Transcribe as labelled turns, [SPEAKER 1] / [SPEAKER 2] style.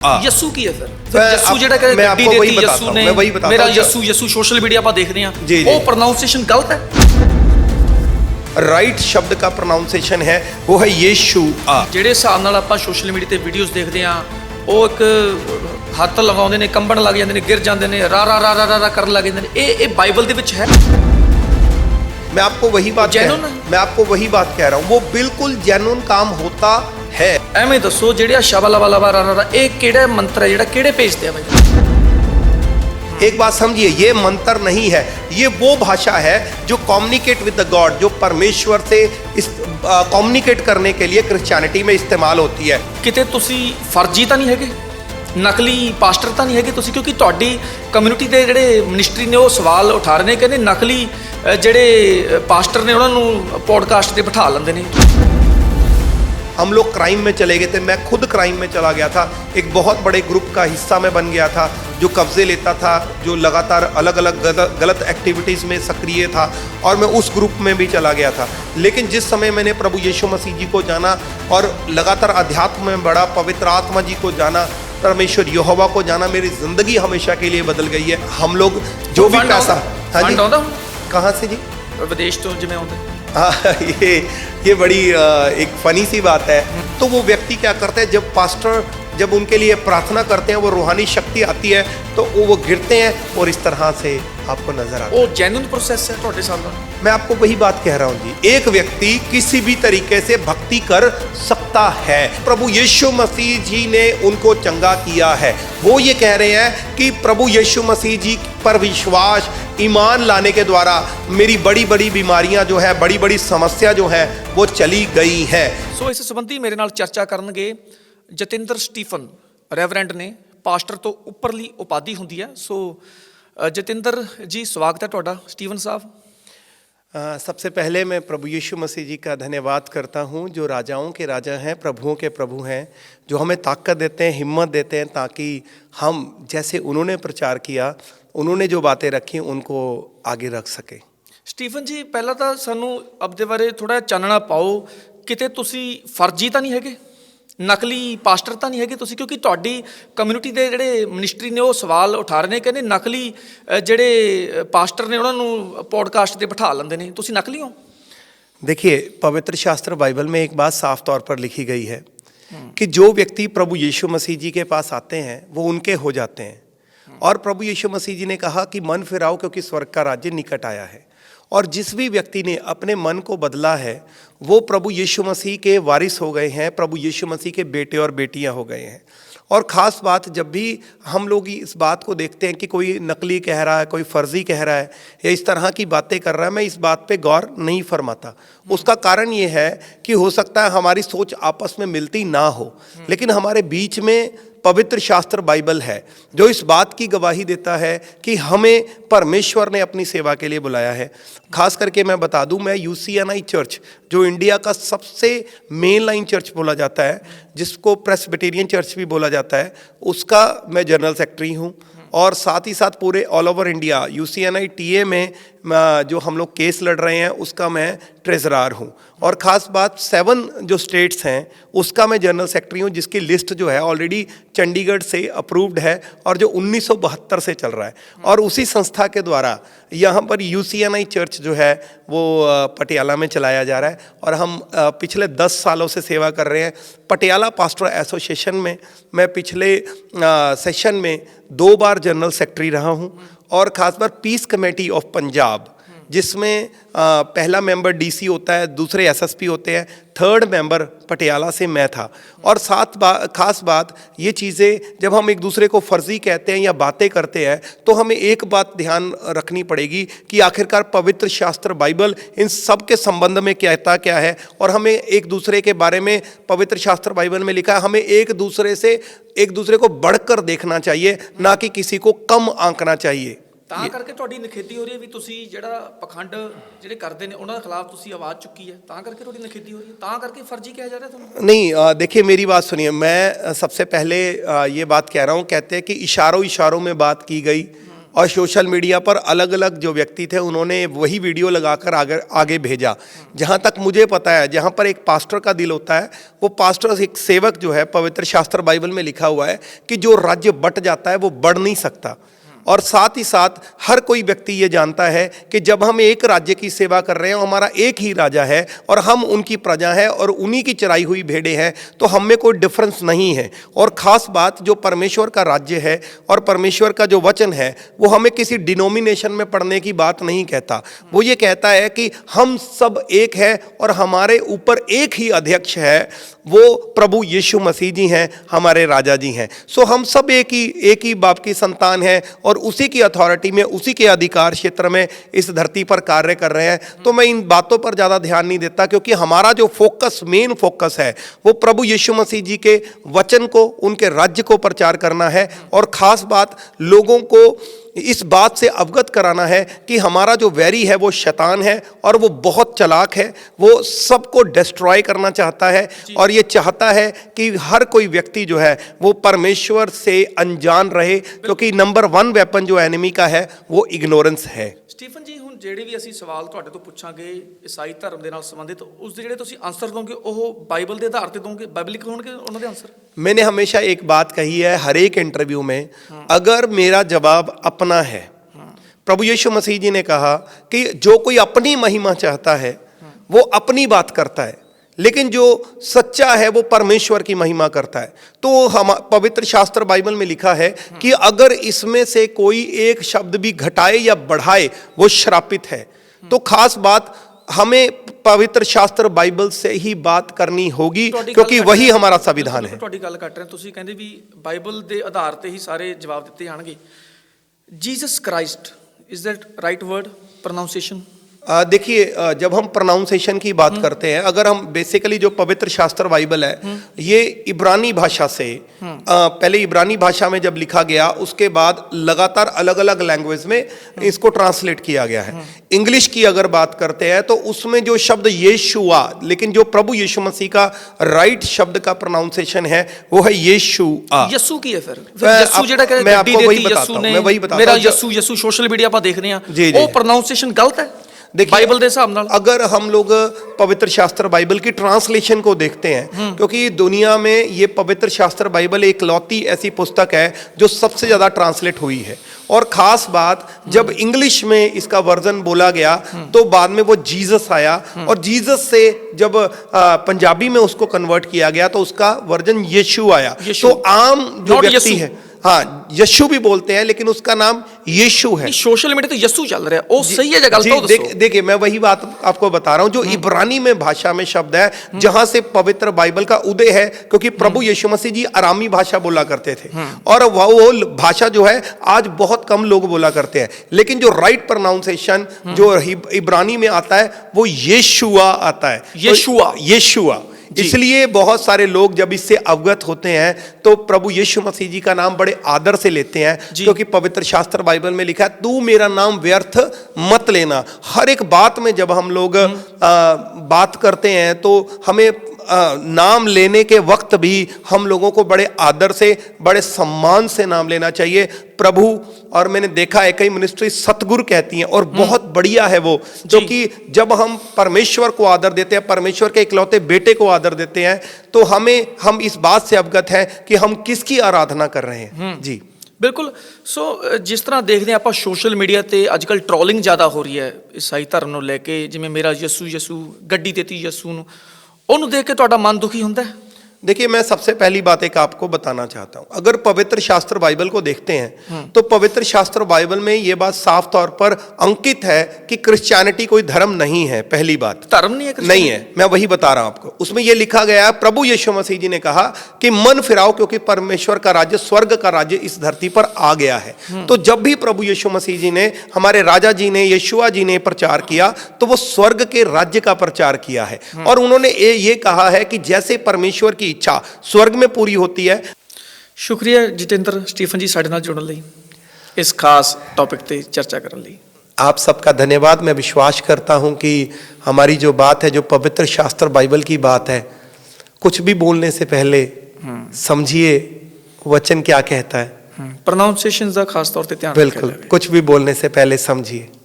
[SPEAKER 1] ਯਸੂ ਕੀ ਹੈ ਫਿਰ ਯਸੂ ਜਿਹੜਾ ਕਿ ਗੱਡੀ ਦੇਤੀ ਯਸੂ ਨੇ ਮੇਰਾ ਯਸੂ ਯਸੂ सोशल मीडिया ਆਪਾਂ ਦੇਖਦੇ ਆ ਉਹ प्रोनाउंसिएशन गलत है।
[SPEAKER 2] राइट शब्द का प्रोनाउंसिएशन है वो है यीशु।
[SPEAKER 1] ਜਿਹੜੇ ਹਿਸਾਬ ਨਾਲ ਆਪਾਂ सोशल मीडिया ਤੇ ਵੀਡੀਓਜ਼ ਦੇਖਦੇ ਆ ਉਹ ਇੱਕ ਹੱਥ ਲਗਾਉਂਦੇ ਨੇ ਕੰਬਣ ਲੱਗ ਜਾਂਦੇ ਨੇ ਗਿਰ ਜਾਂਦੇ ਨੇ ਰਾ ਰਾ ਰਾ ਰਾ ਰਾ ਕਰਨ ਲੱਗ ਜਾਂਦੇ ਨੇ ਇਹ ਬਾਈਬਲ ਦੇ ਵਿੱਚ ਹੈ।
[SPEAKER 2] मैं आपको वही बात कह रहा हूँ वो बिल्कुल जेन्युइन काम होता है।
[SPEAKER 1] ਐਵੇਂ ਦੱਸੋ ਜਿਹੜਾ ਸ਼ਬਾ ਲਵਾ ਲਵਾ ਰਾ ਰਾ ਇਹ ਕਿਹੜਾ ਮੰਤਰ ਹੈ ਜਿਹੜਾ ਕਿਹੜੇ ਪੇਜ ਤੇ ਆ ਬਾਈ?
[SPEAKER 2] एक बात समझिए ये मंत्र नहीं है, ये वो भाषा है जो कम्युनिकेट विद द गॉड, जो परमेश्वर से कम्युनिकेट करने के लिए क्रिश्चियनिटी में इस्तेमाल होती है।
[SPEAKER 1] ਕਿਤੇ ਤੁਸੀਂ ਫਰਜ਼ੀ ਤਾਂ ਨਹੀਂ ਹੈਗੇ, ਨਕਲੀ ਪਾਸਟਰ ਤਾਂ ਨਹੀਂ ਹੈਗੇ ਤੁਸੀਂ? ਕਿਉਂਕਿ ਤੁਹਾਡੀ ਕਮਿਊਨਿਟੀ ਦੇ ਜਿਹੜੇ ਮਿਨਿਸਟਰੀ ਨੇ ਉਹ ਸਵਾਲ ਉਠਾ ਰਹੇ ਨੇ, ਕਹਿੰਦੇ ਨਕਲੀ ਜਿਹੜੇ ਪਾਸਟਰ ਨੇ ਉਹਨਾਂ ਨੂੰ ਪੋਡਕਾਸਟ ਤੇ ਬਿਠਾ ਲੈਂਦੇ ਨੇ।
[SPEAKER 2] हम लोग क्राइम में चले गए थे, मैं खुद क्राइम में चला गया था, एक बहुत बड़े ग्रुप का हिस्सा मैं बन गया था जो कब्जे लेता था, जो लगातार अलग अलग गलत एक्टिविटीज़ में सक्रिय था और मैं उस ग्रुप में भी चला गया था। लेकिन जिस समय मैंने प्रभु यीशु मसीह जी को जाना और लगातार अध्यात्म में बढ़ा, पवित्र आत्मा जी को जाना, परमेश्वर यहोवा को जाना, मेरी ज़िंदगी हमेशा के लिए बदल गई है। हम लोग जो भी पैसा, हाँ जी, कहाँ से जी?
[SPEAKER 1] विदेश तो जिम्मे आते
[SPEAKER 2] हाँ, ये बड़ी एक फ़नी सी बात है। तो वो व्यक्ति क्या करते हैं, जब पास्टर जब उनके लिए प्रार्थना करते हैं वो रूहानी शक्ति आती है तो वो गिरते हैं और इस तरह से आपको नजर आता है।
[SPEAKER 1] वो जेन्युइन प्रोसेस है ਤੁਹਾਡੇ साथ ਦਾ।
[SPEAKER 2] मैं आपको वही बात कह रहा हूँ जी, एक व्यक्ति किसी भी तरीके से भक्ति कर सकता है। प्रभु यीशु मसीह जी ने उनको चंगा किया है। वो ये कह रहे हैं कि प्रभु यीशु मसीह जी पर विश्वास ईमान लाने के द्वारा मेरी बड़ी बड़ी बीमारियां जो है, बड़ी बड़ी समस्या जो है वो चली गई है।
[SPEAKER 1] सो इस संबंधी मेरे नाल चर्चा करनगे जतिंदर स्टीफन रेवरेंड ने, पास्टर तो उपरली उपाधि होंदी है। सो जतिंदर जी स्वागत है तुहाडा स्टीफन साहब।
[SPEAKER 2] सबसे पहले मैं प्रभु यीशु मसीह जी का धन्यवाद करता हूँ जो राजाओं के राजा हैं, प्रभुओं के प्रभु हैं, जो हमें ताकत देते हैं, हिम्मत देते हैं ताकि हम जैसे उन्होंने प्रचार किया, उन्होंने जो बातें रखी उनको आगे रख सके।
[SPEAKER 1] स्टीफन जी पहला तो सानू अपने बारे थोड़ा चानना पाओ, किते तुसी फर्जी तो नहीं हैगे, नकली पास्टर तो नहीं हैगे तुसी? क्योंकि तुहाडी कम्यूनिटी ਦੇ ਜਿਹੜੇ ਮਿਨਿਸਟਰੀ ਨੇ ਉਹ ਸਵਾਲ ਉਠਾ ਰਹੇ ਨੇ, ਕਹਿੰਦੇ ਨਕਲੀ ਜਿਹੜੇ ਪਾਸਟਰ ਨੇ ਉਹਨਾਂ ਨੂੰ ਪੋਡਕਾਸਟ ਤੇ ਬਿਠਾ ਲੈਂਦੇ ਨੇ, ਤੁਸੀਂ ਨਕਲੀ ਹੋ?
[SPEAKER 2] देखिए पवित्र शास्त्र बाइबल में एक बात साफ तौर पर लिखी गई है कि जो व्यक्ति प्रभु यीशु मसीह जी के पास आते हैं वो उनके हो जाते हैं। और प्रभु यीशु मसीह जी ने कहा कि मन फिराओ क्योंकि स्वर्ग का राज्य निकट आया है। और जिस भी व्यक्ति ने अपने मन को बदला है वो प्रभु यीशु मसीह के वारिस हो गए हैं, प्रभु यीशु मसीह के बेटे और बेटियां हो गए हैं। और ख़ास बात जब भी हम लोग इस बात को देखते हैं कि कोई नकली कह रहा है, कोई फर्जी कह रहा है या इस तरह की बातें कर रहा है, मैं इस बात पे गौर नहीं फरमाता। उसका कारण ये है कि हो सकता है हमारी सोच आपस में मिलती ना हो, लेकिन हमारे बीच में पवित्र शास्त्र बाइबल है जो इस बात की गवाही देता है कि हमें परमेश्वर ने अपनी सेवा के लिए बुलाया है। खास करके मैं बता दूं, मैं UCNI चर्च जो इंडिया का सबसे मेन लाइन चर्च बोला जाता है, जिसको प्रेस्बिटेरियन चर्च भी बोला जाता है, उसका मैं जनरल सेक्रेटरी हूं। और साथ ही साथ पूरे all over India UCNI TA में जो हम लोग केस लड़ रहे हैं उसका मैं ट्रेजरार हूँ। और ख़ास बात 7 जो स्टेट्स हैं उसका मैं जनरल सेक्रेटरी हूँ, जिसकी लिस्ट जो है ऑलरेडी चंडीगढ़ से अप्रूव्ड है और जो 1972 से चल रहा है। और उसी संस्था के द्वारा यहाँ पर UCNI चर्च जो है वो पटियाला में चलाया जा रहा है और हम पिछले 10 सालों से सेवा कर रहे हैं। पटियाला पास्टर एसोसिएशन में मैं पिछले सेशन में 2 बार जनरल सेक्रेटरी रहा हूँ। और ख़ास बात पीस कमेटी ऑफ पंजाब, जिसमें पहला मेंबर DC होता है, दूसरे SSP होते हैं, 3rd मेंबर पटियाला से मैं था। और ख़ास बात ये चीज़ें जब हम एक दूसरे को फर्जी कहते हैं या बातें करते हैं तो हमें एक बात ध्यान रखनी पड़ेगी कि आखिरकार पवित्र शास्त्र बाइबल इन सब के संबंध में कहता क्या है। और हमें एक दूसरे के बारे में पवित्र शास्त्र बाइबल में लिखा है, हमें एक दूसरे को बढ़कर देखना चाहिए, ना कि किसी को कम आंकना चाहिए।
[SPEAKER 1] ਤਾਂ ਕਰਕੇ ਤੁਹਾਡੀ ਨਿਖੇਧੀ ਹੋ ਰਹੀ ਹੈ ਵੀ ਤੁਸੀਂ ਜਿਹੜਾ ਪਖੰਡ ਜਿਹੜੇ ਕਰਦੇ ਨੇ ਉਹਨਾਂ ਦੇ ਖਿਲਾਫ ਤੁਸੀਂ ਆਵਾਜ਼ ਚੁੱਕੀ ਹੈ, ਤਾਂ ਕਰਕੇ ਤੁਹਾਡੀ ਨਿਖੇਧੀ ਹੋ ਰਹੀ ਹੈ, ਤਾਂ ਕਰਕੇ फर्जी कहा जा रहा है ਤੁਹਾਨੂੰ?
[SPEAKER 2] नहीं, देखिए मेरी बात सुनिए, मैं सबसे पहले ये बात कह रहा हूँ, कहते हैं कि इशारों में बात की गई और सोशल मीडिया पर अलग अलग जो व्यक्ति थे उन्होंने वही वीडियो लगाकर आगे भेजा। जहाँ तक मुझे पता है, जहाँ पर एक पास्टर का दिल होता है, वो पास्टर एक सेवक जो है, पवित्र शास्त्र बाइबल में लिखा हुआ है कि जो राज्य बंट जाता है वो बढ़ नहीं सकता। और साथ ही साथ हर कोई व्यक्ति ये जानता है कि जब हम एक राज्य की सेवा कर रहे हैं, हमारा एक ही राजा है और हम उनकी प्रजा है और उन्हीं की चराई हुई भेड़ें हैं, तो हम में कोई डिफरेंस नहीं है। और ख़ास बात, जो परमेश्वर का राज्य है और परमेश्वर का जो वचन है वो हमें किसी डिनोमिनेशन में पढ़ने की बात नहीं कहता। वो ये कहता है कि हम सब एक है और हमारे ऊपर एक ही अध्यक्ष है, वो प्रभु यीशु मसीह जी हैं, हमारे राजा जी हैं। सो हम सब एक ही बाप की संतान हैं और उसी की अथॉरिटी में, उसी के अधिकार क्षेत्र में इस धरती पर कार्य कर रहे हैं। तो मैं इन बातों पर ज़्यादा ध्यान नहीं देता, क्योंकि हमारा जो मेन फोकस है वो प्रभु यीशु मसीह जी के वचन को, उनके राज्य को प्रचार करना है। और ख़ास बात, लोगों को इस बात से अवगत कराना है कि हमारा जो वैरी है वो शैतान है और वो बहुत चालाक है, वो सबको डिस्ट्रॉय करना चाहता है और ये चाहता है कि हर कोई व्यक्ति जो है वो परमेश्वर से अनजान रहे, क्योंकि नंबर 1 वेपन जो एनिमी का है वो इग्नोरेंस है।
[SPEAKER 1] ਸਟੀਫਨ ਜੀ, ਹੁਣ ਜਿਹੜੇ ਵੀ ਅਸੀਂ ਸਵਾਲ ਤੁਹਾਡੇ ਤੋਂ ਪੁੱਛਾਂਗੇ ਈਸਾਈ ਧਰਮ ਦੇ ਨਾਲ ਸੰਬੰਧਿਤ, ਉਸ ਦੇ ਜਿਹੜੇ ਤੁਸੀਂ ਆਨਸਰ ਦੋਗੇ ਉਹ ਬਾਈਬਲ ਦੇ ਆਧਾਰ ਤੇ ਦੋਗੇ, ਬਾਈਬਲਿਕ ਹੋਣਗੇ ਉਹਨਾਂ ਦੇ ਆਨਸਰ?
[SPEAKER 2] मैंने हमेशा एक बात कही है हर एक इंटरव्यू में, अगर मेरा जवाब अपना है, प्रभु यीशु मसीह जी ने कहा कि जो कोई अपनी महिमा चाहता है वो अपनी बात करता है, लेकिन जो सच्चा है वो परमेश्वर की महिमा करता है। तो हम पवित्र शास्त्र बाइबल में लिखा है कि अगर इसमें से कोई एक शब्द भी घटाए या बढ़ाए वो श्रापित है। तो खास बात, हमें पवित्र शास्त्र बाइबल से ही बात करनी होगी, क्योंकि वही हमारा संविधान है।
[SPEAKER 1] ਤੁਹਾਡੀ ਗੱਲ ਕੱਟ ਰਹੇ, ਤੁਸੀਂ ਕਹਿੰਦੇ ਵੀ ਬਾਈਬਲ ਦੇ ਆਧਾਰ ਤੇ ਹੀ ਸਾਰੇ ਜਵਾਬ ਦਿੱਤੇ ਜਾਣਗੇ। Jesus Christ, is that right word, pronunciation?
[SPEAKER 2] देखिए, जब हम प्रोनाउंसिएशन की बात करते हैं, अगर हम बेसिकली जो पवित्र शास्त्र बाइबल है ये इब्रानी भाषा से, पहले इब्रानी भाषा में जब लिखा गया, उसके बाद लगातार अलग अलग लैंग्वेज में इसको ट्रांसलेट किया गया है। इंग्लिश की अगर बात करते हैं तो उसमें जो शब्द यीशुआ, लेकिन जो प्रभु यीशु मसीह का राइट शब्द का प्रोनाउंसिएशन है वो है यीशुआ।
[SPEAKER 1] यीशु की है फिर यीशु ਜਿਹੜਾ ਕਿ
[SPEAKER 2] मैं आपको वही बताता हूं, मैं वही बताता हूं।
[SPEAKER 1] मेरा यीशु सोशल मीडिया पर देख रहे हैं, वो प्रोनाउंसिएशन गलत है
[SPEAKER 2] देखिए,
[SPEAKER 1] बाइबल के हिसाब नाल।
[SPEAKER 2] अगर हम लोग पवित्र शास्त्र बाइबल की ट्रांसलेशन को देखते हैं, क्योंकि दुनिया में ये पवित्र शास्त्र बाइबल एक लौती ऐसी पुस्तक है जो सबसे ज़्यादा ट्रांसलेट हुई है। और ख़ास बात, जब इंग्लिश में इसका वर्जन बोला गया तो बाद में वो जीसस आया, और जीसस से जब पंजाबी में उसको कन्वर्ट किया गया तो उसका वर्जन यीशु आया। तो आम जो व्यक्ति है, हाँ, यीशु भी बोलते हैं, लेकिन उसका नाम यीशु है।
[SPEAKER 1] सोशल मीडिया तो यीशु चल रहा है, वो सही है या गलत है?
[SPEAKER 2] देखिए, मैं वही बात आपको बता रहा हूं, जो इब्रानी में भाषा में शब्द है जहां से पवित्र बाइबल का उदय है, क्योंकि प्रभु यीशु मसीह जी अरामी भाषा बोला करते थे और वो भाषा जो है आज बहुत कम लोग बोला करते हैं। लेकिन जो राइट प्रोनाउंसिएशन जो इब्रानी में आता है वो यीशुआ आता है, यीशुआ। इसलिए बहुत सारे लोग जब इससे अवगत होते हैं तो प्रभु यीशु मसीह जी का नाम बड़े आदर से लेते हैं, क्योंकि पवित्र शास्त्र बाइबल में लिखा है, तू मेरा नाम व्यर्थ मत लेना। हर एक बात में जब हम लोग बात करते हैं तो हमें नाम लेने के वक्त भी हम लोगों को बड़े आदर से, बड़े सम्मान से नाम लेना चाहिए। प्रभु, और मैंने देखा है कई मिनिस्ट्री सतगुरु कहती हैं और बहुत बढ़िया है वो, क्योंकि जब हम परमेश्वर को आदर देते हैं, परमेश्वर के इकलौते बेटे को आदर देते हैं, तो हम इस बात से अवगत हैं कि हम किसकी आराधना कर रहे हैं। जी
[SPEAKER 1] बिल्कुल। सो जिस तरह देखते हैं आप सोशल मीडिया ਤੇ ਅੱਜਕੱਲ ट्रोलिंग ज़्यादा हो रही है ईसाई धर्म ਨੂੰ ਲੈ ਕੇ, ਜਿਵੇਂ ਮੇਰਾ ਯਸੂ ਗੱਡੀ ਦੇਤੀ ਯਸੂ ਨੂੰ, ਉਹਨੂੰ ਦੇਖ ਕੇ ਤੁਹਾਡਾ ਮਨ ਦੁਖੀ ਹੁੰਦਾ है?
[SPEAKER 2] देखिए, मैं सबसे पहली बात एक आपको बताना चाहता हूं, अगर पवित्र शास्त्र बाइबल को देखते हैं तो पवित्र शास्त्र बाइबल में यह बात साफ तौर पर अंकित है कि क्रिश्चियनिटी कोई धर्म नहीं है। पहली बात,
[SPEAKER 1] धर्म नहीं है,
[SPEAKER 2] मैं वही बता रहा हूं आपको। उसमें यह लिखा गया है, प्रभु यीशु मसीह जी ने कहा कि मन फिराओ, क्योंकि परमेश्वर का राज्य, स्वर्ग का राज्य इस धरती पर आ गया है। तो जब भी प्रभु यीशु मसीह जी ने, हमारे राजा जी ने, यीशुआ जी ने प्रचार किया तो वो स्वर्ग के राज्य का प्रचार किया है। और उन्होंने ये कहा है कि जैसे परमेश्वर की इच्छा स्वर्ग में पूरी होती है।
[SPEAKER 1] शुक्रिया जितेंद्र स्टीफन जी ਸਾਡੇ ਨਾਲ जुड़न ਲਈ, इस खास टॉपिक ਤੇ चर्चा ਕਰਨ ਲਈ।
[SPEAKER 2] आप सबका धन्यवाद। मैं विश्वास करता हूं कि हमारी जो बात है, जो पवित्र शास्त्र बाइबल की बात है, कुछ भी बोलने से पहले समझिए वचन क्या कहता है,
[SPEAKER 1] ਪ੍ਰੋਨਾਂਸੀਏਸ਼ਨਸ ਦਾ ਖਾਸ ਤੌਰ ਤੇ ਧਿਆਨ ਰੱਖਿਆ
[SPEAKER 2] बिल्कुल
[SPEAKER 1] ਜਾਵੇ।
[SPEAKER 2] कुछ भी बोलने से पहले समझिए।